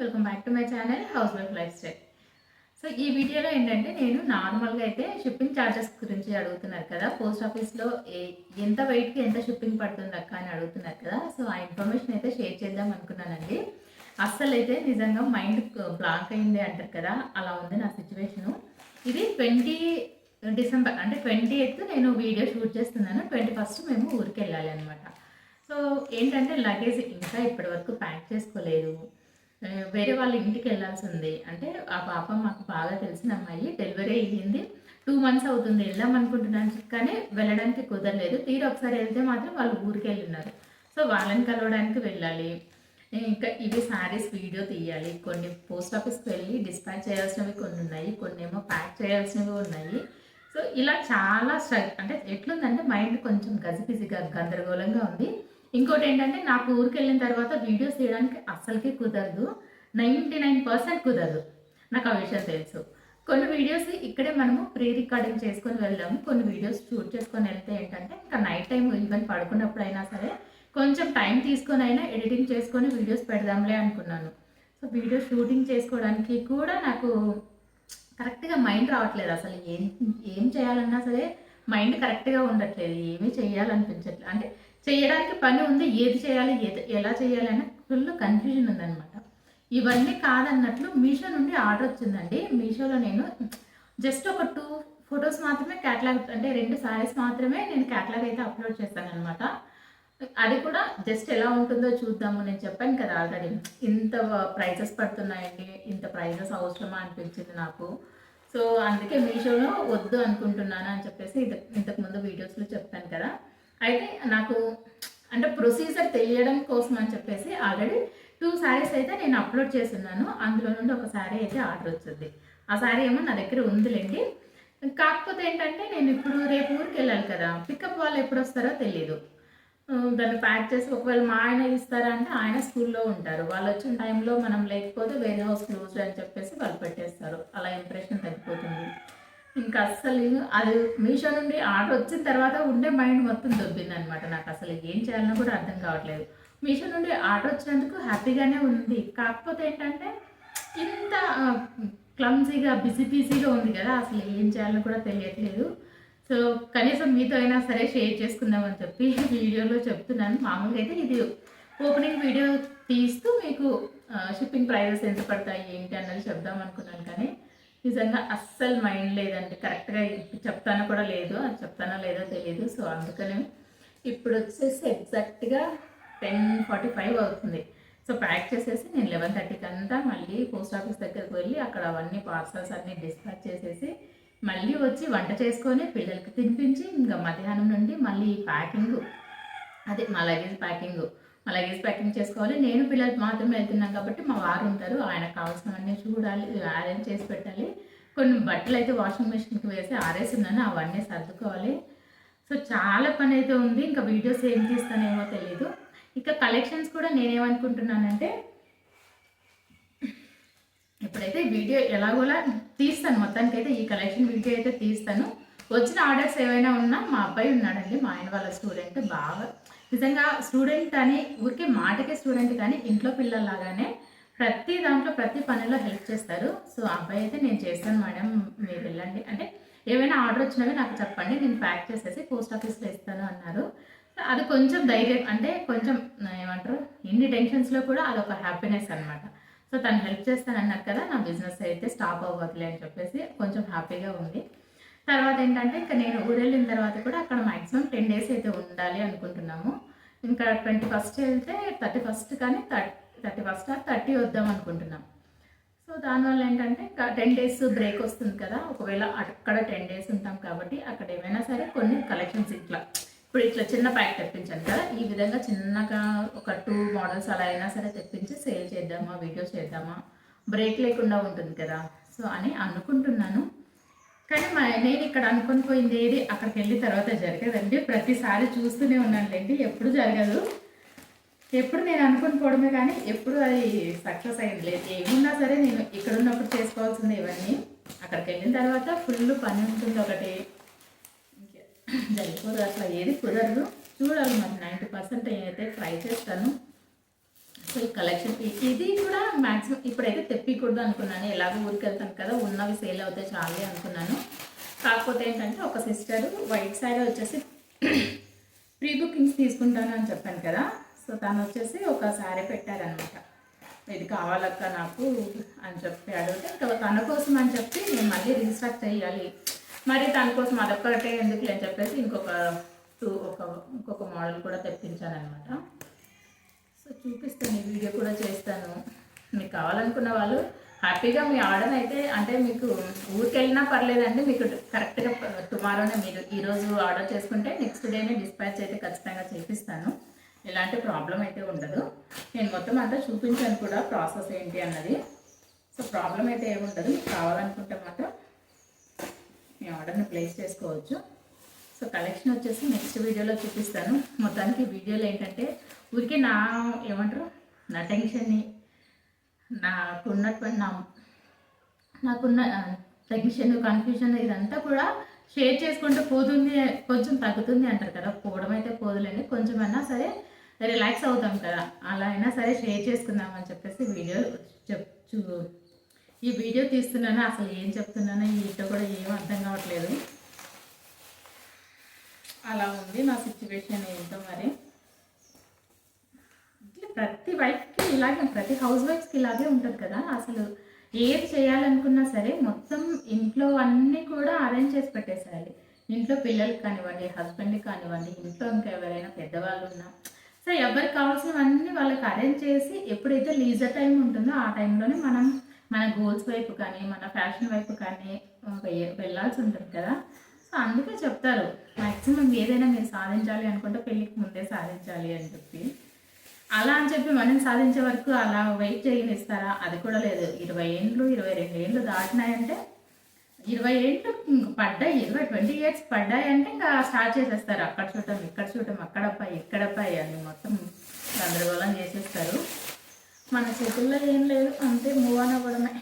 Welcome back to my channel house wife life style. So ఈ వీడియోలో ఏంటంటే నేను నార్మల్గా అయితే షిప్పింగ్ ఛార్జెస్ గురించి అడుగుతున్నారు కదా, పోస్ట్ ఆఫీస్లో ఎంత వెయిట్కి ఎంత షిప్పింగ్ పడుతుంది అక్క అని అడుగుతున్నారు కదా. సో ఆ ఇన్ఫర్మేషన్ అయితే షేర్ చేద్దాం అనుకున్నానండి. అస్సలు అయితే నిజంగా మైండ్ బ్లాంక్ అయింది అంటారు కదా, అలా ఉంది నా సిచ్యువేషను. ఇది 20 డిసెంబర్ అంటే 28th నేను వీడియో షూట్ చేస్తున్నాను. 21st మేము ఊరికి వెళ్ళాలి అనమాట. సో ఏంటంటే లగేజ్ ఇంకా ఇప్పటి వరకు ప్యాక్ చేసుకోలేదు. వేరే వాళ్ళ ఇంటికి వెళ్ళాల్సి ఉంది. అంటే ఆ పాప మాకు బాగా తెలిసిన అమ్మాయి, డెలివరీ అయ్యింది, 2 months అవుతుంది. వెళ్దాం అనుకుంటున్నాను కానీ వెళ్ళడానికి కుదరలేదు. తీరు ఒకసారి వెళ్తే మాత్రం వాళ్ళు ఊరికి వెళ్ళున్నారు. సో వాళ్ళని కలవడానికి వెళ్ళాలి. ఇంకా ఇవి శారీస్ వీడియో తీయాలి. కొన్ని పోస్ట్ ఆఫీస్కి వెళ్ళి డిస్పాచ్ చేయాల్సినవి కొన్ని ఉన్నాయి, కొన్ని ఏమో ప్యాక్ చేయాల్సినవి ఉన్నాయి. సో ఇలా చాలా అంటే ఎట్లుందంటే మైండ్ కొంచెం గజిబిజిగా గందరగోళంగా ఉంది. ఇంకోటి ఏంటంటే నాకు ఊరికి వెళ్ళిన తర్వాత వీడియోస్ తీయడానికి అస్సలకి కుదరదు, 99% కుదరదు. నాకు ఆ విషయం తెలుసు. కొన్ని వీడియోస్ ఇక్కడే మనము ప్రీ రికార్డింగ్ చేసుకొని వెళ్దాము. కొన్ని వీడియోస్ షూట్ చేసుకొని వెళ్తే ఏంటంటే ఇంకా నైట్ టైం ఈవెన్ పడుకున్నప్పుడు అయినా సరే కొంచెం టైం తీసుకొని అయినా ఎడిటింగ్ చేసుకొని వీడియోస్ పెడదాంలే అనుకున్నాను. సో వీడియో షూటింగ్ చేసుకోవడానికి కూడా నాకు కరెక్ట్గా మైండ్ రావట్లేదు. అసలు ఏం చేయాలన్నా సరే మైండ్ కరెక్ట్గా ఉండట్లేదు. ఏమీ చేయాలనిపించట్లేదు. అంటే చేయడానికి పని ఉంది, ఏది చేయాలి ఎలా చేయాలి అని ఫుల్ కన్ఫ్యూజన్ ఉందన్నమాట. ఇవన్నీ కాదన్నట్లు మీషో నుండి ఆర్డర్ వచ్చిందండి. మీషోలో నేను జస్ట్ ఒక 2 photos మాత్రమే క్యాటలాగ్, అంటే 2 sarees మాత్రమే నేను క్యాటలాగ్ అయితే అప్లోడ్ చేస్తాను అనమాట. అది కూడా జస్ట్ ఎలా ఉంటుందో చూద్దాము. నేను చెప్పాను కదా ఆల్రెడీ, ఇంత ప్రైజెస్ పడుతున్నాయండి, ఇంత ప్రైజెస్ అవసరమా అనిపించింది నాకు. సో అందుకే మీషోలో వద్దు అనుకుంటున్నాను అని చెప్పేసి ఇంతకుముందు వీడియోస్లో చెప్పాను కదా. అయితే నాకు అంటే ప్రొసీజర్ తెలియడం కోసం అని చెప్పేసి ఆల్రెడీ 2 sarees అయితే నేను అప్లోడ్ చేస్తున్నాను. అందులో నుండి ఒక శారీ అయితే ఆర్డర్ వచ్చింది. ఆ శారీ ఏమో నా దగ్గర ఉందిలేండి. కాకపోతే ఏంటంటే నేను ఇప్పుడు రేపు ఊరికి వెళ్ళాలి కదా, పికప్ వాళ్ళు ఎప్పుడు వస్తారో తెలియదు. దాన్ని ప్యాక్ చేసి ఒకవేళ మా ఆయన ఇస్తారా అంటే ఆయన స్కూల్లో ఉంటారు. వాళ్ళు వచ్చిన టైంలో మనం లేకపోతే వేరే హౌస్ క్లోజ్ అని చెప్పేసి వాళ్ళు పెట్టేస్తారు. అలా ఇంప్రెషన్ తగ్గిపోతుంది. ఇంకా అస్సలు అది మీషో నుండి ఆర్డర్ వచ్చిన తర్వాత ఉండే మైండ్ మొత్తం దొబ్బింది అనమాట. నాకు అసలు ఏం చేయాలన్నా కూడా అర్థం కావట్లేదు. మీషో నుండి ఆర్డర్ వచ్చినందుకు హ్యాపీగానే ఉంది. కాకపోతే ఏంటంటే ఇంత క్లమ్జీగా బిజీగా ఉంది కదా, అసలు ఏం చేయాలని కూడా తెలియట్లేదు. సో కనీసం మీతో అయినా సరే షేర్ చేసుకుందామని చెప్పి వీడియోలో చెప్తున్నాను. మామూలుగా అయితే ఇది ఓపెనింగ్ వీడియో తీస్తూ మీకు షిప్పింగ్ ప్రైజెస్ ఎంత పడతాయి ఏంటి అన్నది చెప్దాం అనుకున్నాను. కానీ నిజంగా అస్సలు మైండ్ లేదండి. కరెక్ట్గా చెప్తానో కూడా లేదు, అది చెప్తానో లేదో తెలియదు. సో అందుకనే ఇప్పుడు వచ్చేసి ఎగ్జాక్ట్గా 10:45 అవుతుంది. సో ప్యాక్ చేసేసి నేను 11:30కి అంతా మళ్ళీ పోస్ట్ ఆఫీస్ దగ్గరికి వెళ్ళి అక్కడ అవన్నీ పార్సల్స్ అన్నీ డిస్పాచ్ చేసేసి మళ్ళీ వచ్చి వంట చేసుకొని పిల్లలకి తినిపించి ఇంకా మధ్యాహ్నం నుండి మళ్ళీ ప్యాకింగ్, అదే మా లగేజ్ ప్యాకింగ్ చేసుకోవాలి. నేను పిల్లలు మాత్రమే వెళ్తున్నాం కాబట్టి మా వారు ఉంటారు, ఆయనకు కావాల్సినవన్నీ చూడాలి, అరేంజ్ చేసి పెట్టాలి. కొన్ని బట్టలు అయితే వాషింగ్ మెషిన్కి వేసి ఆరేస్తున్నాను, అవన్నీ సర్దుకోవాలి. సో చాలా పని అయితే ఉంది. ఇంకా వీడియోస్ ఏం తీస్తానేమో తెలీదు. ఇంకా కలెక్షన్స్ కూడా నేనేమనుకుంటున్నానంటే ఇప్పుడైతే వీడియో ఎలాగోలా తీస్తాను, మొత్తానికి అయితే ఈ కలెక్షన్ వీడియో అయితే తీస్తాను. వచ్చిన ఆర్డర్స్ ఏవైనా ఉన్నా మా అబ్బాయి ఉన్నాడండి, మా ఆయన వాళ్ళ స్టూడెంట్, బాగా నిజంగా స్టూడెంట్ అని ఊరికే మాటకే స్టూడెంట్ కానీ ఇంట్లో పిల్లల్లాగానే ప్రతి దాంట్లో ప్రతి పనిలో హెల్ప్ చేస్తారు. సో అబ్బాయి అయితే నేను చేస్తాను మేడం, మీరు వెళ్ళండి అంటే ఏమైనా ఆర్డర్ వచ్చినవి నాకు చెప్పండి, నేను ప్యాక్ చేసేసి పోస్ట్ ఆఫీస్లో ఇస్తాను అన్నారు. అది కొంచెం ధైర్యం, అంటే కొంచెం ఏమంటారు, ఇన్ని టెన్షన్స్లో కూడా అదొక హ్యాపీనెస్ అనమాట. సో తను హెల్ప్ చేస్తానన్నారు కదా, నా బిజినెస్ అయితే స్టాప్ అవ్వట్లే అని చెప్పేసి కొంచెం హ్యాపీగా ఉంది. తర్వాత ఏంటంటే ఇంకా నేను ఊరెళ్ళిన తర్వాత కూడా అక్కడ మ్యాక్సిమం 10 days అయితే ఉండాలి అనుకుంటున్నాము. ఇంకా 21st వెళ్తే 31st కానీ 31st or 30 వద్దాం అనుకుంటున్నాం. సో దానివల్ల ఏంటంటే ఇంకా 10 days బ్రేక్ వస్తుంది కదా, ఒకవేళ అక్కడ 10 days ఉంటాం కాబట్టి అక్కడ ఏమైనా సరే కొన్ని కలెక్షన్స్ ఇట్లా చిన్న ప్యాక్ తెప్పించాను కదా, ఈ విధంగా చిన్నగా ఒక 2 models అలా అయినా సరే తెప్పించి సేల్ చేద్దామా, వీడియోస్ చేద్దామా, బ్రేక్ లేకుండా ఉంటుంది కదా. సో అని అనుకుంటున్నాను. కానీ నేను ఇక్కడ అనుకుని పోయింది ఏది అక్కడికి వెళ్ళిన తర్వాత జరగదండి. ప్రతిసారి చూస్తూనే ఉన్నానులేండి, ఎప్పుడు జరగదు. ఎప్పుడు నేను అనుకుని పోవడమే కానీ ఎప్పుడు అది సక్సెస్ అయింది లేదు. ఏమున్నా సరే నేను ఇక్కడ ఉన్నప్పుడు చేసుకోవాల్సింది ఇవన్నీ, అక్కడికి వెళ్ళిన తర్వాత ఫుల్ పని ఉంటుంది. ఒకటి జరిగిపోదు, అసలు ఏది కుదరదు. చూడాలి మరి 90% అయితే ట్రై చేస్తాను. సో ఈ కలెక్షన్ ఇది కూడా మ్యాక్సిమం ఇప్పుడైతే తెప్పకూడదు అనుకున్నాను. ఎలాగో ఊరికి వెళ్తాను కదా, ఉన్నవి సేల్ అవుతాయి చాలే అనుకున్నాను. కాకపోతే ఏంటంటే ఒక సిస్టర్ వైట్ శారీ వచ్చేసి ప్రీ బుకింగ్స్ తీసుకుంటాను అని చెప్పాను కదా, సో తను వచ్చేసి ఒక శారీ పెట్టారనమాట. ఇది కావాలక్క నాకు అని చెప్పి అడిగితే ఇంకా తన కోసం అని చెప్పి నేను మళ్ళీ రీస్టాక్ చేయాలి, మరి తన కోసం అదొక్కటే ఎందుకు అని చెప్పేసి ఇంకొక మోడల్ కూడా తెప్పించాను అనమాట. సో చూపిస్తాను, ఈ వీడియో కూడా చేస్తాను. మీకు కావాలనుకున్న వాళ్ళు హ్యాపీగా మీ ఆర్డర్ అయితే, అంటే మీకు ఊరికి వెళ్ళినా పర్లేదండి, మీకు కరెక్ట్గా టుమారోనే మీరు ఈరోజు ఆర్డర్ చేసుకుంటే నెక్స్ట్ డేనే డిస్పాచ్ అయితే ఖచ్చితంగా చేపిస్తాను. ఎలాంటి ప్రాబ్లం అయితే ఉండదు. నేను మొత్తం అంతా చూపించాను కూడా ప్రాసెస్ ఏంటి అన్నది. సో ప్రాబ్లం అయితే ఏముండదు. మీకు కావాలనుకుంటే మాత్రం మీ ఆర్డర్ని ప్లేస్ చేసుకోవచ్చు. సో కలెక్షన్ వచ్చేసి నెక్స్ట్ వీడియోలో చూపిస్తాను. మొత్తానికి వీడియోలో ఏంటంటే ఊరికే నా టెన్షన్ని, నాకున్న టెన్షన్, కన్ఫ్యూజన్ ఇదంతా కూడా షేర్ చేసుకుంటూ పోతుంది, కొంచెం తగ్గుతుంది అంటారు కదా. పోవడం అయితే పోదులేండి, కొంచెమైనా సరే రిలాక్స్ అవుతాం కదా, అలా అయినా సరే షేర్ చేసుకుందామని చెప్పేసి ఈ వీడియో తీస్తున్నాను. అసలు ఏం చెప్తున్నానో వీటిలో కూడా ఏం అర్థం కావట్లేదు. అలా ఉంది నా సిచ్యువేషన్ ఏంటో మరి. ప్రతి వైఫ్కి ఇలాగే, ప్రతి హౌస్ వైఫ్స్కి ఇలాగే ఉంటుంది కదా. అసలు ఏది చేయాలనుకున్నా సరే మొత్తం ఇంట్లో అన్నీ కూడా అరేంజ్ చేసి పెట్టేసేయాలి. ఇంట్లో పిల్లలకి కానివ్వండి, హస్బెండ్కి కానివ్వండి, ఇంట్లో ఇంకా ఎవరైనా పెద్దవాళ్ళు ఉన్నా సో ఎవరికి కావాల్సినవన్నీ వాళ్ళకి అరేంజ్ చేసి ఎప్పుడైతే లీజర్ టైం ఉంటుందో ఆ టైంలోనే మనం మన గోల్స్ వైపు కానీ మన ఫ్యాషన్ వైపు కానీ వెళ్ళాల్సి ఉంటుంది కదా. సో అందుకే చెప్తారు మ్యాక్సిమం ఏదైనా మీరు సాధించాలి అనుకుంటే పెళ్ళికి ముందే సాధించాలి అని చెప్పి. అలా అని చెప్పి మనం సాధించే వరకు అలా వెయిట్ చేయనిస్తారా? అది కూడా లేదు. 20 ఏళ్ళు 22 ఏళ్ళు దాటినాయంటే 20 ఏళ్ళు పడ్డాయి, 20 ఇయర్స్ పడ్డాయి అంటే ఇంకా స్టార్ట్ చేసేస్తారు. అక్కడ చూడటం, ఇక్కడ చూడటం, అక్కడప్పాయి ఇక్కడప్పాయి అని మొత్తం గందరగోళం చేసేస్తారు. మన చేతుల్లో ఏం లేదు, అంతే మూవ్ ఆన్ అవ్వడమే.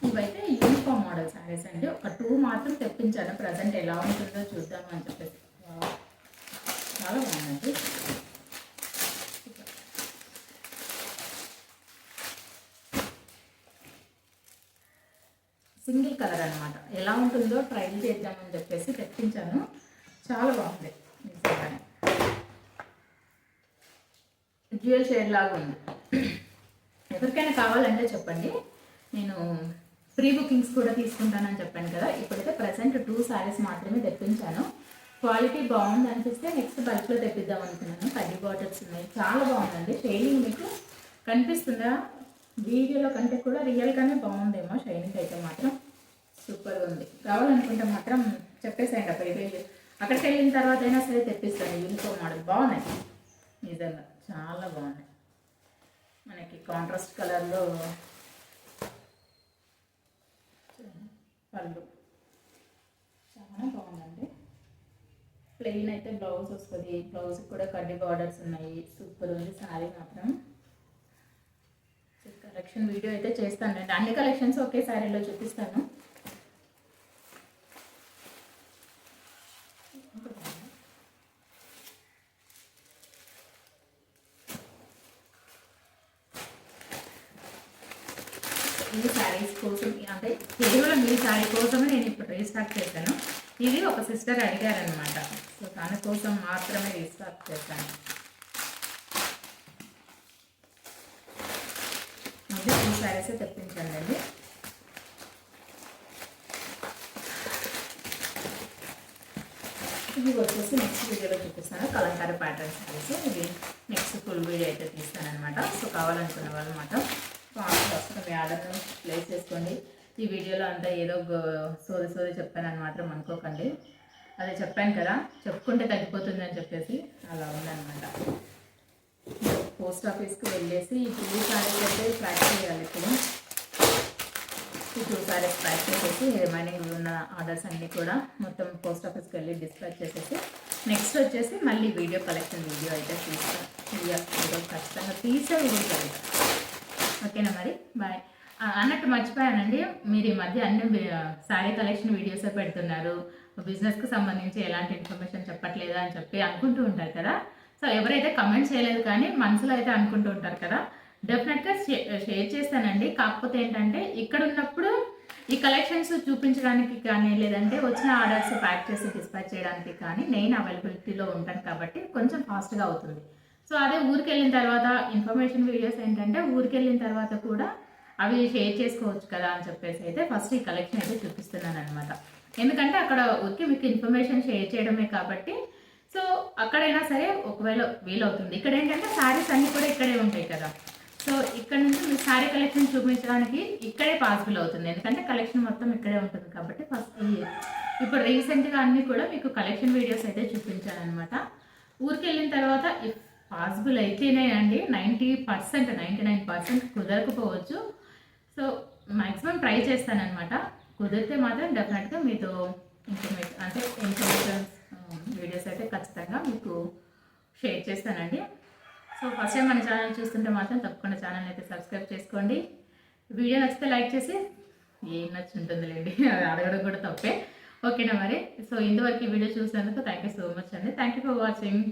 ఇవైతే యూనిఫామ్ మోడల్ శారీస్ అండి. ఒక 2 మాత్రం తెప్పించాను, ప్రజెంట్ ఎలా ఉంటుందో చూద్దాము అని చెప్పేసి. చాలా బాగుందండి. సింగిల్ కలర్ అనమాట, ఎలా ఉంటుందో ట్రైల్ చేద్దామని చెప్పేసి తెప్పించాను. చాలా బాగుంది, నిజంగానే డ్యూయల్ షేడ్ లాగా ఉంది. ఎవరికైనా కావాలంటే చెప్పండి, నేను ప్రీ బుకింగ్స్ కూడా తీసుకుంటానని చెప్పాను కదా. ఇప్పుడైతే ప్రజెంట్ 2 శారీస్ మాత్రమే తెప్పించాను. క్వాలిటీ బాగుంది అనిపిస్తే నెక్స్ట్ బల్క్లో తెప్పిద్దాం అనుకున్నాను. కడ్డీ బాటిల్స్ ఉన్నాయి, చాలా బాగుందండి. షైనింగ్ మీకు కనిపిస్తుందా? వీడియోలో కంటే కూడా రియల్గానే బాగుందేమో. షైనింగ్ అయితే మాత్రం సూపర్గా ఉంది. కావాలనుకుంటే మాత్రం చెప్పేసాయండి. అక్కడికి వెళ్ళిన తర్వాత అయినా సరే తెప్పిస్తాను. యూనిఫామ్ మోడల్ బాగున్నాయి, నిజంగా చాలా బాగున్నాయి. మనకి కాంట్రాస్ట్ కలర్లో పళ్ళు చాలా బాగుందండి. ప్లెయిన్ అయితే బ్లౌజ్ వస్తుంది, బ్లౌజ్కి కూడా కడ్డీ బార్డర్స్ ఉన్నాయి. సూపర్ ఉంది శారీ మాత్రం. కలెక్షన్ వీడియో అయితే చేస్తానండి, అన్ని కలెక్షన్స్ ఒకే శారీలో చూపిస్తాను. ఈ శారీస్ కోసం, అంటే కేవలం ఈ శారీ కోసమే నేను ఇప్పుడు రీస్టాక్ చేశాను. ఇది ఒక సిస్టర్ అడిగారనమాట, సో తన కోసం మాత్రమే రీస్టాక్ చేశాను. ముందు 2 శారీసే తెప్పించండి. ఇవి వచ్చేసి నెక్స్ట్ వీడియోలో చూపిస్తాను. కలంకారీ ప్యాటర్న్ శారీస్, ఇది నెక్స్ట్ ఫుల్ వీడియో అయితే తీస్తానమాట. సో కావాలనుకున్న వాళ్ళు మాత్రం ఫస్ట్ మీ ఆర్డర్ని ప్లేస్ చేసుకోండి. ఈ వీడియోలో అంతా ఏదో సోది చెప్పానని మాత్రం అనుకోకండి. అదే చెప్పాను కదా, చెప్పుకుంటే తగ్గిపోతుంది అని చెప్పేసి అలా ఉందన్నమాట. పోస్ట్ ఆఫీస్కి వెళ్ళేసి ఈ 2 శారీస్ అయితే ప్యాక్ చేయాలి. ఇప్పుడు ఈ 2 శారీస్ ప్యాక్ చేసేసి రిమైనింగ్ ఉన్న ఆర్డర్స్ అన్నీ కూడా మొత్తం పోస్ట్ ఆఫీస్కి వెళ్ళి డిస్పాచ్ చేసేసి నెక్స్ట్ వచ్చేసి మళ్ళీ వీడియో కలెక్షన్ వీడియో అయితే తీస్తాను. ఖచ్చితంగా తీసే వీడియో. ఓకేనా మరి, బాయ్. అన్నట్టు మర్చిపోయానండి, మీరు ఈ మధ్య అన్ని శారీ కలెక్షన్ వీడియోసే పెడుతున్నారు. బిజినెస్కి సంబంధించి ఎలాంటి ఇన్ఫర్మేషన్ చెప్పట్లేదా అని చెప్పి అనుకుంటూ ఉంటారు కదా. సో ఎవరైతే కమెంట్ చేయలేదు కానీ మనసులో అయితే అనుకుంటూ ఉంటారు కదా, డెఫినెట్గా షేర్ చేస్తానండి. కాకపోతే ఏంటంటే ఇక్కడ ఉన్నప్పుడు ఈ కలెక్షన్స్ చూపించడానికి కానీ లేదంటే వచ్చిన ఆర్డర్స్ ప్యాక్ చేసి డిస్పాచ్ చేయడానికి కానీ నేను అవైలబిలిటీలో ఉంటాను కాబట్టి కొంచెం ఫాస్ట్గా అవుతుంది. సో అదే ఊరికి వెళ్ళిన తర్వాత ఇన్ఫర్మేషన్ వీడియోస్ ఏంటంటే ఊరికి వెళ్ళిన తర్వాత కూడా అవి షేర్ చేసుకోవచ్చు కదా అని చెప్పేసి అయితే ఫస్ట్ ఈ కలెక్షన్ అయితే చూపిస్తున్నాను అనమాట. ఎందుకంటే అక్కడ ఊరికి మీకు ఇన్ఫర్మేషన్ షేర్ చేయడమే కాబట్టి సో అక్కడైనా సరే ఒకవేళ వీలవుతుంది. ఇక్కడ ఏంటంటే శారీస్ అన్నీ కూడా ఇక్కడే ఉంటాయి కదా. సో ఇక్కడ నుంచి మీకు శారీ కలెక్షన్ చూపించడానికి ఇక్కడే పాసిబుల్ అవుతుంది, ఎందుకంటే కలెక్షన్ మొత్తం ఇక్కడే ఉంటుంది కాబట్టి. ఫస్ట్ ఇప్పుడు రీసెంట్గా అన్నీ కూడా మీకు కలెక్షన్ వీడియోస్ అయితే చూపించాను అనమాట. ఊరికి వెళ్ళిన తర్వాత ఇఫ్ పాసిబుల్ అయితేనే అండి 90%, 99% కుదరకపోవచ్చు. సో మ్యాక్సిమం ట్రై చేస్తానమాట. కుదిరితే మాత్రం డెఫినెట్గా మీతో ఇన్ఫర్మేషన్ వీడియోస్ అయితే ఖచ్చితంగా మీకు షేర్ చేస్తానండి. సో ఫస్ట్ టైం మన ఛానల్ చూస్తుంటే మాత్రం తప్పకుండా ఛానల్ అయితే సబ్స్క్రైబ్ చేసుకోండి. వీడియో నచ్చితే లైక్ చేసి ఏం నచ్చి ఉంటుందిలేండి, అది అడగడం కూడా తప్పే. ఓకేనా మరి. సో ఇంతవరకు ఈ వీడియో చూసినందుకు థ్యాంక్ యూ సో మచ్ అండి. Thank you for watching.